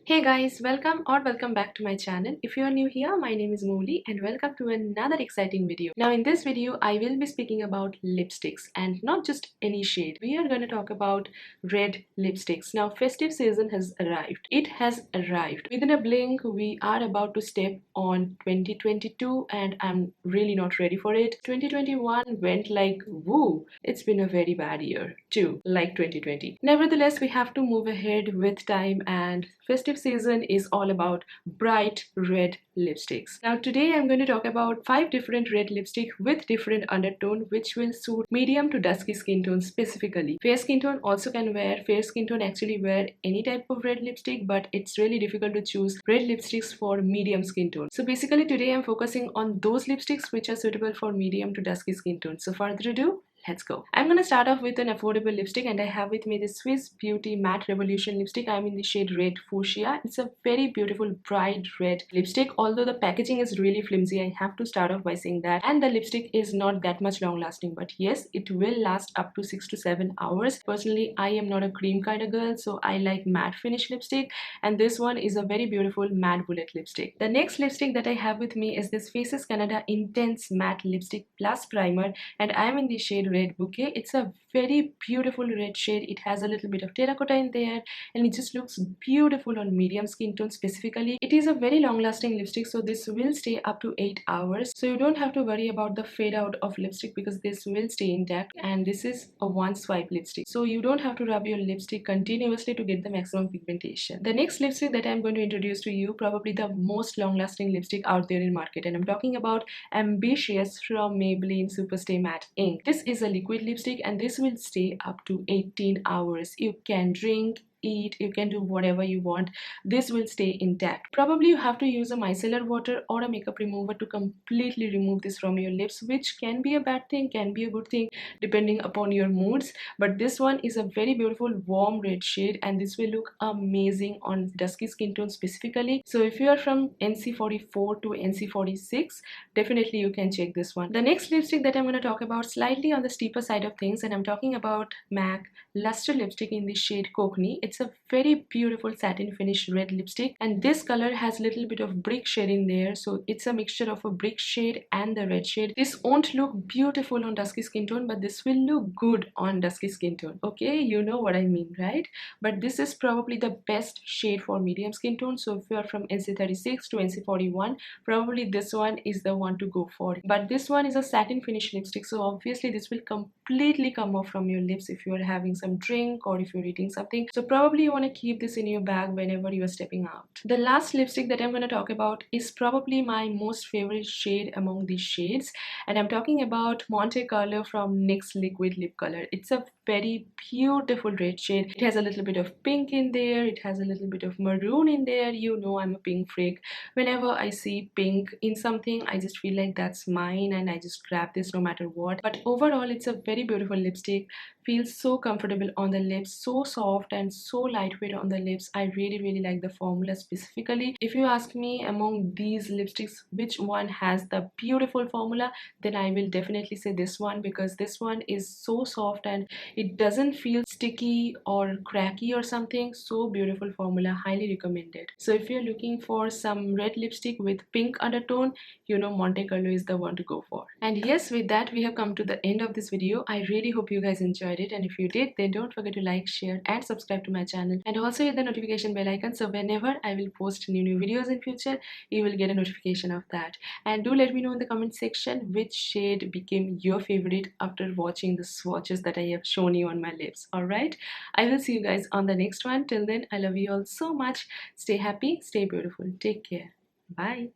Hey guys, welcome back to my channel. If you are new here, my name is Mouli and welcome to another exciting video. Now in this video, I will be speaking about lipsticks and not just any shade. We are going to talk about red lipsticks. Now festive season has arrived. It has arrived. Within a blink, we are about to step on 2022 and I'm really not ready for it. 2021 went like woo. It's been a very bad year too, like 2020. Nevertheless, we have to move ahead with time and festive season is all about bright red lipsticks. Now today I'm going to talk about 5 different red lipstick with different undertone which will suit medium to dusky skin tone specifically. Fair skin tone also can wear, fair skin tone actually wear any type of red lipstick, but it's really difficult to choose red lipsticks for medium skin tone. So basically today I'm focusing on those lipsticks which are suitable for medium to dusky skin tone. So further ado, let's go. I'm gonna start off with an affordable lipstick and I have with me the Swiss Beauty Matte Revolution lipstick. I'm in the shade Red Fuchsia. It's a very beautiful bright red lipstick. Although the packaging is really flimsy, I have to start off by saying that. And the lipstick is not that much long lasting, but yes, it will last up to 6 to 7 hours. Personally, I am not a cream kind of girl, so I like matte finish lipstick, and this one is a very beautiful matte bullet lipstick. The next lipstick that I have with me is this Faces Canada Intense Matte Lipstick Plus Primer, and I'm in the shade Red Bouquet. It's a very beautiful red shade. It has a little bit of terracotta in there and it just looks beautiful on medium skin tone specifically. It is a very long lasting lipstick, so this will stay up to 8 hours, so you don't have to worry about the fade out of lipstick because this will stay intact, and this is a one swipe lipstick, so you don't have to rub your lipstick continuously to get the maximum pigmentation. The next lipstick that I'm going to introduce to you, probably the most long lasting lipstick out there in market, and I'm talking about Ambitious from Maybelline Superstay Matte Ink. This is a liquid lipstick and this will stay up to 18 hours. You can drink, eat, you can do whatever you want. This will stay intact. Probably you have to use a micellar water or a makeup remover to completely remove this from your lips, which can be a bad thing, can be a good thing depending upon your moods, but this one is a very beautiful warm red shade and this will look amazing on dusky skin tone specifically. So if you are from NC44 to NC46, definitely you can check this one. The next lipstick that I'm going to talk about slightly on the steeper side of things, and I'm talking about MAC Luster lipstick in the shade Cockney. It's a very beautiful satin finish red lipstick and this color has a little bit of brick shade in there, so it's a mixture of a brick shade and the red shade. This won't look beautiful on dusky skin tone, but this will look good on dusky skin tone. Okay, you know what I mean, right? But this is probably the best shade for medium skin tone, so if you are from NC36 to NC41, probably this one is the one to go for. But this one is a satin finish lipstick, so obviously this will completely come off from your lips if you are having some drink or if you're eating something, so probably you want to keep this in your bag whenever you are stepping out. The last lipstick that I'm going to talk about is probably my most favorite shade among these shades, and I'm talking about Monte Carlo from NYX Liquid Lip Color. It's a very beautiful red shade. It has a little bit of pink in there, it has a little bit of maroon in there. You know I'm a pink freak. Whenever I see pink in something, I just feel like that's mine and I just grab this no matter what. But overall it's a very beautiful lipstick, feels so comfortable on the lips, so soft and so lightweight on the lips. I really like the formula specifically. If you ask me among these lipsticks which one has the beautiful formula, then I will definitely say this one, because this one is so soft and it doesn't feel sticky or cracky or something. So beautiful formula, highly recommended. So if you're looking for some red lipstick with pink undertone, you know Monte Carlo is the one to go for. And yes, with that we have come to the end of this video. I really hope you guys enjoyed it, and if you did, then don't forget to like, share and subscribe to my channel, and also hit the notification bell icon so whenever I will post new videos in future, you will get a notification of that. And do let me know in the comment section which shade became your favorite after watching the swatches that I have shown you on my lips. Alright, I will see you guys on the next one. Till then, I love you all so much. Stay happy, stay beautiful, take care, bye.